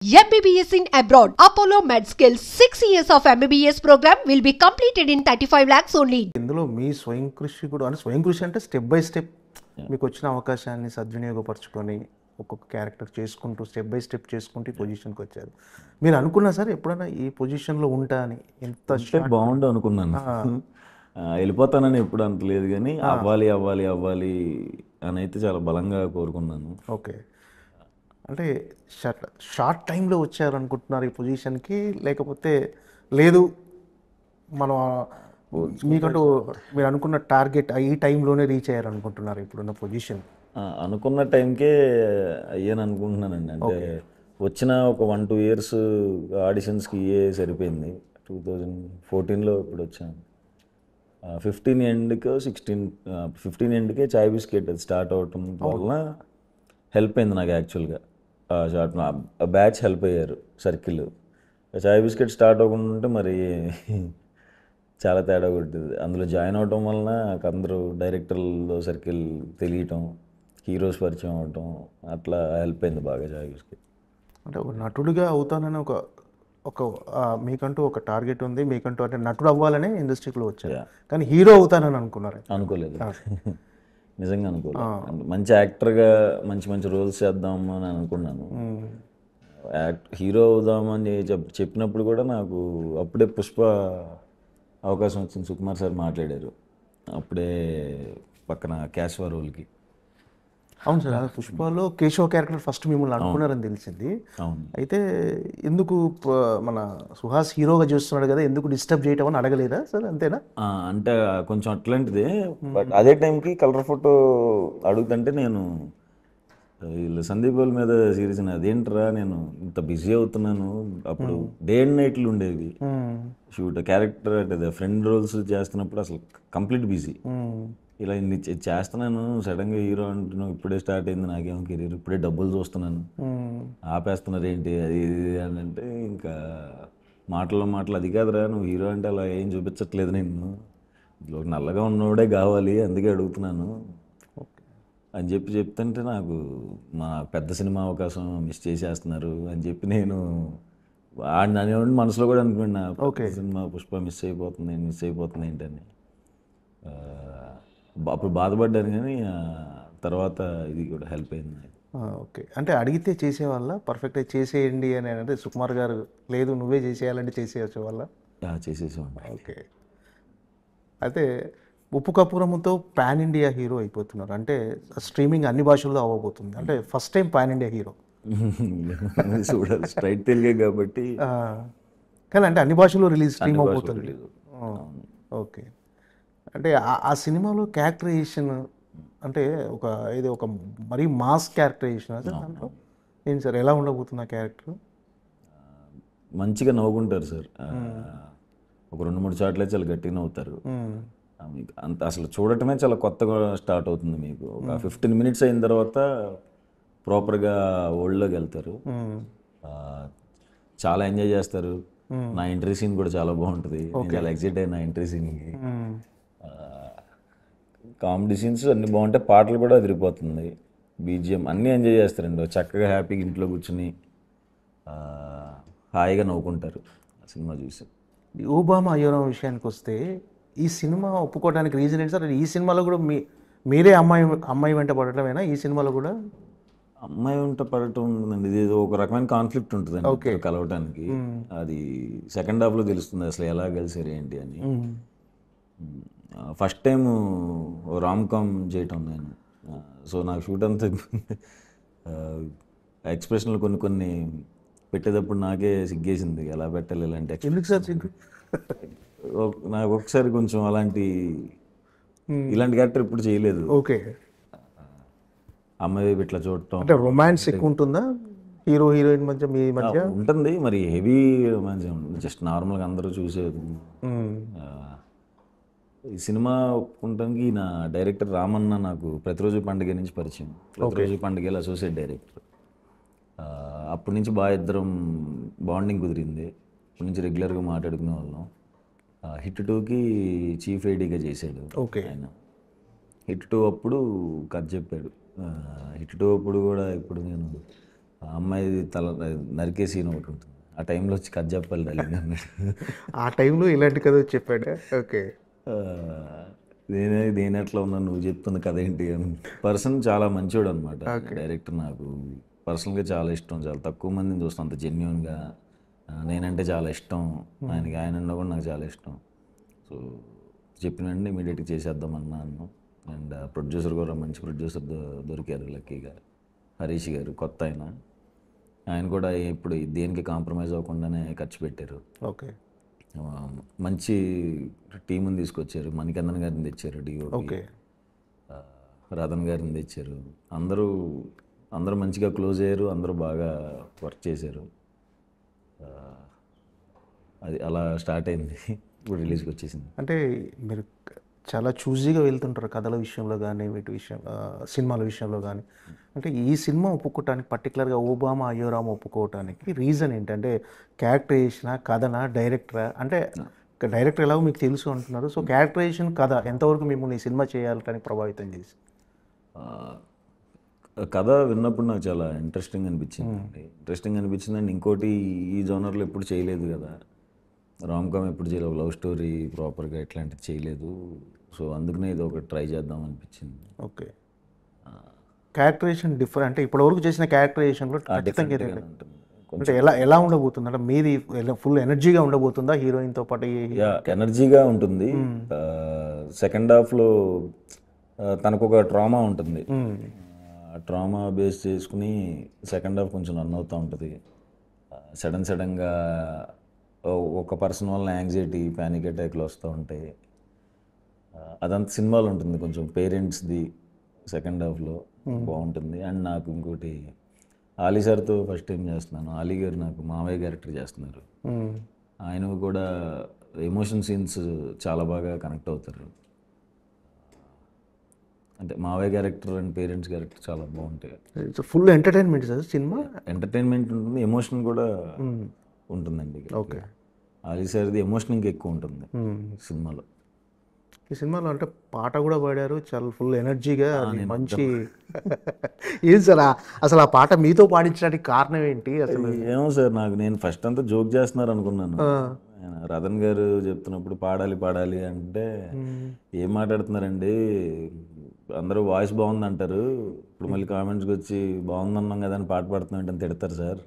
MBBS in abroad. Apollo MedSkill 6 years of MBBS program will be completed in 35 lakhs only. ఇందులో మీ స్వయం కృషి కూడా అంటే స్వయం కృషి అంటే స్టెప్ బై స్టెప్ మీకు వచ్చిన అవకాశాన్ని సద్వినియోగపరచుకొని ఒక్కొక్క క్యారెక్టర్ చేసుకుంటూ స్టెప్ బై స్టెప్ చేసుకుంటూ ఈ పొజిషన్కి వచ్చారు. మీరు అనుకున్నా సార్ ఎప్పుడైనా ఈ పొజిషన్లో ఉంటా అని? ఎంత బాగుండు అనుకున్నాను. వెళ్ళిపోతానని ఎప్పుడు అంటలేదు, కానీ అవ్వాలి అవ్వాలి అవ్వాలి అని అయితే చాలా బలంగా కోరుకున్నాను. ఓకే, అంటే షార్ట్ టైంలో వచ్చారు అనుకుంటున్నారు ఈ పొజిషన్కి, లేకపోతే లేదు మనం మీకంటూ మీరు అనుకున్న టార్గెట్ ఈ టైంలోనే రీచ్ అయ్యారు అనుకుంటున్నారు ఇప్పుడున్న పొజిషన్? అనుకున్న టైంకే అయ్యాను అనుకుంటున్నానండి. అంటే వచ్చిన ఒక 1-2 ఇయర్స్ ఆడిషన్స్కి సరిపోయింది. 2014లో ఇప్పుడు వచ్చాను. 15 ఎండ్కో 15 ఎండ్కే చాయ్ బిస్కెట్ అది స్టార్ట్ అవటం వల్ల హెల్ప్ అయింది నాకు. యాక్చువల్గా బ్యాచ్ హెల్ప్ అయ్యారు, సర్కిల్. చాయ్ బిస్కెట్ స్టార్ట్ అవ్వకుండా ఉంటే మరి చాలా తేడా కొట్టింది. అందులో జాయిన్ అవటం వలన అందరూ డైరెక్టర్లో సర్కిల్ తెలియటం, హీరోస్ పరిచయం అవటం, అట్లా హెల్ప్ అయింది బాగా చాయ్ బిస్కెట్. అంటే ఒక నటుడిగా అవుతానని ఒక మీకంటూ ఒక టార్గెట్ ఉంది, మీకంటూ అంటే నటుడు అవ్వాలనే ఇండస్ట్రీలో వచ్చారు, కానీ హీరో అవుతానని అనుకున్నారు? అనుకోలేదు, నిజంగా అనుకోలేదు. మంచి యాక్టర్గా మంచి మంచి రోల్స్ చేద్దాము అని అనుకున్నాను. హీరో అవుదామని చెప్పినప్పుడు కూడా నాకు అప్పుడే పుష్ప అవకాశం వచ్చింది. సుకుమార్ సార్ మాట్లాడారు అప్పుడే పక్కన కేశవ రోల్కి. అవును సార్, పుష్పలో కేశవ క్యారెక్టర్ ఫస్ట్ మిమ్మల్ని అనుకున్నారని తెలిసింది. అయితే ఎందుకు మన సుహాస్ హీరోగా చూస్తున్నాడు కదా, ఎందుకు డిస్టర్బ్ చేయటం అని అడగలేదా సార్? అంతేనా? అంటే కొంచెం అట్లాంటిదే. బట్ అదే టైంకి కలర్ ఫోటో అడుగుతుంటే నేను వీళ్ళు సందీప్ వాళ్ళ మీద సిరీస్ అదేంట్రా నేను ఇంత బిజీ అవుతున్నాను. అప్పుడు డే అండ్ నైట్లు ఉండేవి షూట్. క్యారెక్టర్ అంటే ఫ్రెండ్ రోల్స్ చేస్తున్నప్పుడు అసలు కంప్లీట్ బిజీ. ఇలా ఇన్ని చేస్తున్నాను, సడన్గా హీరో అంటున్నావు, ఇప్పుడే స్టార్ట్ అయింది నాకేమో కెరీర్, ఇప్పుడే డబ్బులు చూస్తున్నాను, ఆపేస్తున్నారు ఏంటి అది ఇది అని అంటే, ఇంకా మాటలు అది కాదురా నువ్వు హీరో అంటే అలా ఏం చూపించట్లేదు, నేను నల్లగా ఉన్నవాడే కావాలి అందుకే అడుగుతున్నాను అని చెప్తుంటే నాకు మా పెద్ద సినిమా అవకాశం మిస్ చేసేస్తున్నారు అని చెప్పి నేను అనేవాడిని మనసులో కూడా అనుకున్నా. సినిమా పుష్ప మిస్ అయిపోతుంది ఏంటని అప్పుడు బాధపడ్డాను, కానీ తర్వాత ఇది కూడా హెల్ప్ అయింది. ఓకే, అంటే అడిగితే చేసేవాళ్ళ పర్ఫెక్ట్గా చేసేయండి అని అంటే సుకుమార్ గారు లేదు నువ్వే చేసేయాలంటే చేసేయచ్చు వాళ్ళ? చేసేసేవాడి. ఓకే, అయితే ఉప్పు కపురముతో పాన్ ఇండియా హీరో అయిపోతున్నారు, అంటే స్ట్రీమింగ్ అన్ని భాషల్లో అవ్వబోతుంది, అంటే first time pan India hero చూడాలి. స్ట్రైట్ తెలుగే కాబట్టి, కానీ అంటే అన్ని భాషల్లో స్ట్రీమ్ అవబోతుంది. ఓకే, అంటే ఆ సినిమాలో క్యారెక్టరైజేషన్ అంటే ఒక మరీ మాస్ క్యారెక్టరైజేషన్ సార్ దాంట్లో ఏంటి సార్, ఎలా ఉండబోతుంది ఆ క్యారెక్టర్? మంచిగా నవ్వుకుంటారు సార్. ఒక 2-3 చోట్ల చాలా గట్టిగా నవ్వుతారు. అంత అసలు చూడటమే చాలా కొత్తగా స్టార్ట్ అవుతుంది మీకు. ఒక 15 మినిట్స్ అయిన తర్వాత ప్రాపర్గా వరల్డ్లోకి వెళ్తారు, చాలా ఎంజాయ్ చేస్తారు. నా ఎంట్రీ సీన్ కూడా చాలా బాగుంటుంది, చాలా ఎక్సైట్ అయ్యి నా ఎంట్రీ సీన్కి. కామెడీ సీన్స్ అన్నీ బాగుంటాయి, పాటలు కూడా అదిరిపోతుంది, బీజిఎం అన్నీ ఎంజాయ్ చేస్తారండి. చక్కగా హ్యాపీగా ఇంట్లో కూర్చుని హాయిగా నవ్వుకుంటారు ఆ సినిమా చూసి. ఓబామా అయ్యోరాం విషయానికి వస్తే ఈ సినిమా ఒప్పుకోవడానికి రీజన్ ఏంటి సార్? ఈ సినిమాలో కూడా మీరే అమ్మాయి వెంట పడటమేనా? ఈ సినిమాలో కూడా అమ్మాయి వెంట పడటం ఉందండి, ఇది ఒక రకమైన కాన్ఫ్లిక్ట్ ఉంటుందండి కలవటానికి. అది సెకండ్ హాఫ్లో తెలుస్తుంది అసలు ఎలా కలిసారు ఏంటి అని. ఫస్ట్ టైం రామ్ కామ్ చేయటం నేను. సో నాకు షూట్ అంతా ఎక్స్ప్రెషన్లు కొన్ని పెట్టేటప్పుడు నాకే సిగ్గేసింది, ఎలా పెట్టాలి ఇలాంటి ఎక్స్ప్రెషన్. నాకు ఒకసారి కొంచెం ఇలాంటి క్యారెక్టర్ ఇప్పుడు చేయలేదు. ఓకే, అమ్మాయి ఇట్లా చూడటం అంటే రొమాన్స్ ఎక్కువ ఉంటుందా హీరో హీరోయిన్ మధ్య మీ మధ్య? ఉంటుంది, మరి హెవీ రొమాన్స్ ఉంటుంది, జస్ట్ నార్మల్గా అందరూ చూసేది. ఈ సినిమా ఒప్పుకుంటానికి నా డైరెక్టర్ రామన్న నాకు ప్రతిరోజు పండుగ నుంచి పరిచయం. ప్రతిరోజు పండుగలో అసోసియేట్ డైరెక్టర్. అప్పటి నుంచి ఇద్దరం బాండింగ్ కుదిరింది. అప్పటి నుంచి రెగ్యులర్గా మాట్లాడుకునే వాళ్ళం. హిట్ 2కి చీఫ్ ఐడీగా చేశాడు ఆయన. హిట్ 2 అప్పుడు కథ చెప్పాడు. హిట్ 2 అప్పుడు కూడా ఇప్పుడు నేను ఆ అమ్మాయి తల నరికే సీన్ ఒకటి ఉంటుంది. ఆ టైంలో వచ్చి కథ చెప్పాలి డార్లింగ్ అన్నాడు. ఆ టైంలో ఇలాంటి కథ వచ్చి చెప్పాడు. ఓకే. ఆ, నేను ఎట్లా ఉన్నాను నువ్వు చెప్తున్న కథ ఏంటి అని. పర్సన్ చాలా మంచివాడు అనమాట. డైరెక్టర్ నాకు పర్సనల్గా చాలా ఇష్టం. చాలా తక్కువ మందిని చూస్తాను అంత జెన్యున్గా. నేనంటే చాలా ఇష్టం ఆయనకి. ఆయన అన్నా కూడా నాకు చాలా ఇష్టం. సో చెప్పిన వెంటనే ఇమీడియట్గా చేసేద్దాం అన్నాను. అండ్ ప్రొడ్యూసర్ కూడా మంచి ప్రొడ్యూసర్ దొరికారు లక్కీగా. హరీష్ గారు కొత్త ఆయన కూడా ఇప్పుడు దేనికి కాంప్రమైజ్ అవ్వకుండానే ఖర్చు పెట్టారు. ఓకే. మంచి టీముని తీసుకొచ్చారు. మణికందన్ గారిని తెచ్చారు, డిఓపి రతన్ గారిని తెచ్చారు. అందరూ మంచిగా క్లోజ్ అయ్యారు. అందరూ బాగా వర్క్ చేశారు. అది అలా స్టార్ట్ అయింది. ఇప్పుడు రిలీజ్కి వచ్చేసింది. అంటే మీరు చాలా చూజీగా వెళ్తుంటారు కథల విషయంలో కానీ సినిమాల విషయంలో కానీ. అంటే ఈ సినిమా ఒప్పుకోవటానికి పర్టికులర్గా ఓబామా అయ్యోరామ ఒప్పుకోవటానికి రీజన్ ఏంటంటే క్యారెక్టరైజేషన్, కథనా, డైరెక్టరా? అంటే డైరెక్టర్ ఎలాగో మీకు తెలుసు అంటున్నారు. సో క్యారెక్టరైజేషన్, కథ ఎంతవరకు మిమ్మల్ని ఈ సినిమా చేయాలని ప్రభావితం చేసి? కథ విన్నప్పుడు నాకు చాలా ఇంట్రెస్టింగ్ అనిపించింది అండి. ఇంకోటి ఈ జోనర్లో ఎప్పుడు చేయలేదు కదా, రామ్ కామ్ ఎప్పుడు చేయలేదు, లవ్ స్టోరీ ప్రాపర్గా ఇట్లాంటిది చేయలేదు. సో అందుకనే ఇది ఒకటి ట్రై చేద్దాం అనిపించింది. ఓకే. క్యారెక్టరైజేషన్ డిఫరెంట్ అంటే ఇప్పటివరకు చేసిన క్యారెక్టరైజేషన్లో ఖచ్చితంగా అంటే ఎలా ఉండబోతుంది? అంటే మీది ఫుల్ ఎనర్జీగా ఉండబోతుందా హీరోయిన్తో పాటు? ఎనర్జీగా ఉంటుంది. సెకండ్ హాఫ్లో తనకు ఒక ట్రామా ఉంటుంది. ఆ ట్రామా బేస్ చేసుకుని సెకండ్ హాఫ్ కొంచెం రన్ అవుతూ ఉంటుంది. సడన్గా ఒక పర్సన్ వల్ల యాంగ్జైటీ, ప్యానిక్ అటాక్లు వస్తూ ఉంటాయి. అదంతా సినిమాలో ఉంటుంది. కొంచెం పేరెంట్స్ది సెకండ్ హాఫ్లో బాగుంటుంది. అండ్ నాకు ఇంకోటి ఆలీ సార్తో ఫస్ట్ టైం చేస్తున్నాను. ఆలీ గారు నాకు మావయ్య క్యారెక్టర్ చేస్తున్నారు. ఆయన కూడా ఎమోషన్ సీన్స్ చాలా బాగా కనెక్ట్ అవుతారు. అంటే మావయ్య క్యారెక్టర్ అండ్ పేరెంట్స్ క్యారెక్టర్ చాలా బాగుంటాయి. Full entertainment sir cinema. Entertainment ఉంటుంది, ఎమోషన్ కూడా ఉంటుందండి. ఓకే. ఆలీ సార్ది ఎమోషన్ ఇంకా ఎక్కువ ఉంటుంది సినిమాలో. ఈ సినిమాలో అంటే పాట కూడా పాడారు చాలా ఫుల్ ఎనర్జీగా, మంచి. ఏం సార్ అసలు ఆ పాట మీతో పాడించడానికి కారణం ఏంటి అసలు? ఏమో సార్, నేను ఫస్ట్ అంతా జోక్ చేస్తున్నారు అనుకున్నాను. రతన్ గారు చెప్తున్నప్పుడు పాడాలి అంటే ఏం మాట్లాడుతున్నారండి, అందరూ వాయిస్ బాగుంది అంటారు, ఇప్పుడు మళ్ళీ కామెంట్స్కి వచ్చి బాగుందన్నాం కదా అని పాట పాడుతున్నాం అంటే తిడతారు సార్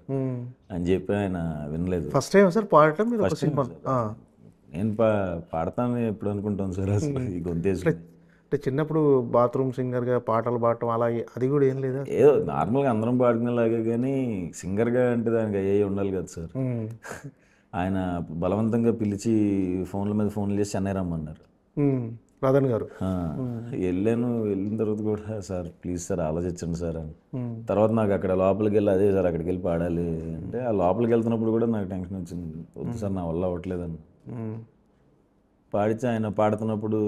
అని చెప్పి ఆయన వినలేదు. ఫస్ట్ టైం సార్ పాడటం మీరు ఒక సినిమా? నేను పాడతాను ఎప్పుడు అనుకుంటాను సార్ అసలు ఈ గొంతేసి. అంటే చిన్నప్పుడు బాత్రూమ్ సింగర్గా పాటలు పాడటం అలా అది కూడా ఏం లేదా? ఏదో నార్మల్గా అందరం పాడుకునేలాగే, కానీ సింగర్గా అంటే దానికి అయ్యే ఉండాలి కదా సార్. ఆయన బలవంతంగా పిలిచి ఫోన్ల మీద ఫోన్లు చేసి చెన్నై రమ్మన్నారు రతన్ గారు. వెళ్ళిన తర్వాత కూడా సార్ ప్లీజ్ సార్ ఆలోచించండి సార్ అని. తర్వాత నాకు అక్కడ లోపలికి వెళ్ళి అదే సార్ అక్కడికి వెళ్ళి పాడాలి అంటే, ఆ లోపలికి వెళ్తున్నప్పుడు కూడా నాకు టెన్షన్ వచ్చింది. వద్దు సార్ నా వల్ల అవ్వట్లేదని పాడితే, ఆయన పాడుతున్నప్పుడు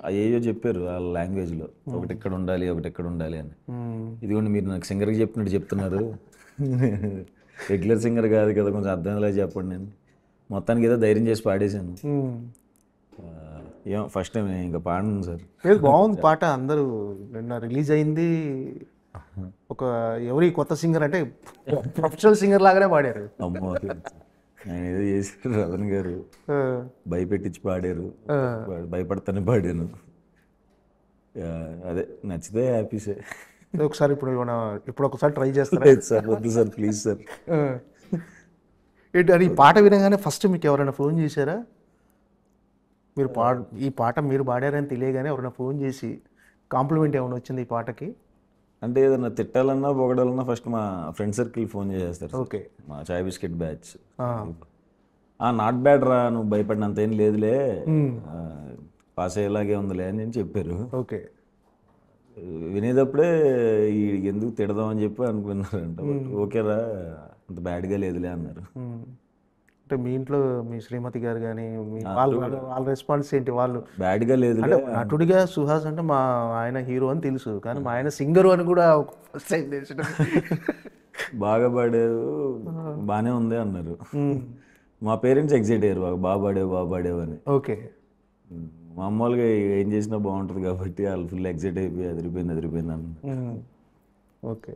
అయ్యో చెప్పారు వాళ్ళ లాంగ్వేజ్లో, ఒకటి ఇక్కడ ఉండాలి ఒకటి ఎక్కడ ఉండాలి అని. ఇదిగోండి మీరు నాకు సింగర్కి చెప్పినట్టు చెప్తున్నారు, రెగ్యులర్ సింగర్ కాదు కదా, కొంచెం అర్థమయ్యేలా చెప్పండి. నేను మొత్తానికి ఏదో ధైర్యం చేసి పాడేశాను. ఏమో ఫస్ట్ టైం ఇంకా పాడను సార్. బాగుంది పాట. అందరూ నిన్న రిలీజ్ అయింది. ఒక ఎవరి కొత్త సింగర్ అంటే ప్రొఫెషనల్ సింగర్ లాగానే పాడారు. అమ్మో, ఆయన ఏదో చేశారు రతన్ గారు, భయపెట్టించి పాడారు. భయపడతానే పాడాను. అదే నచ్చితే హ్యాపీసే. ఒకసారి ఇప్పుడు ఒకసారి ట్రై చేస్తారు సార్? వద్దు సార్ ప్లీజ్ సార్. ఏంటి అని ఈ పాట వినగానే ఫస్ట్ మీకు ఎవరైనా ఫోన్ చేశారా? మీరు ఈ పాట మీరు పాడారని తెలియగానే ఎవరైనా ఫోన్ చేసి కాంప్లిమెంట్ ఏమైనా వచ్చింది ఈ పాటకి? అంటే ఏదైనా తిట్టాలన్నా పొగడాలన్నా ఫస్ట్ మా ఫ్రెండ్ సర్కిల్ ఫోన్ చేసేస్తారు. ఓకే. మా చాయ్ బిస్కెట్ బ్యాచ్, నాట్ బ్యాడ్ రా, నువ్వు భయపడినంత ఏం లేదులే, పాస్ అయ్యేలాగే ఉందిలే అని నేను చెప్పారు. ఓకే. వినేటప్పుడే ఎందుకు తిడదామని చెప్పి అనుకున్నారంట. ఓకేరా అంత బ్యాడ్గా లేదులే అన్నారు. అంటే మీ ఇంట్లో మీ శ్రీమతి గారు కానీ వాళ్ళ రెస్పాన్స్ ఏంటి? వాళ్ళు బ్యాడ్గా లేదు నటుడిగా సుహాస్ అంటే మా ఆయన హీరో అని తెలుసు, కానీ మా ఆయన సింగరు అని కూడా బాగా పాడారు, బాగానే ఉంది అన్నారు. మా పేరెంట్స్ ఎగ్జైట్ అయ్యారు, బాగా పాడావు అని. ఓకే. మామూలుగా ఏం చేసినా బాగుంటుంది కాబట్టి వాళ్ళు ఫుల్ ఎగ్జైట్ అయిపోయి అదిరిపోయింది అన్నారు. ఓకే.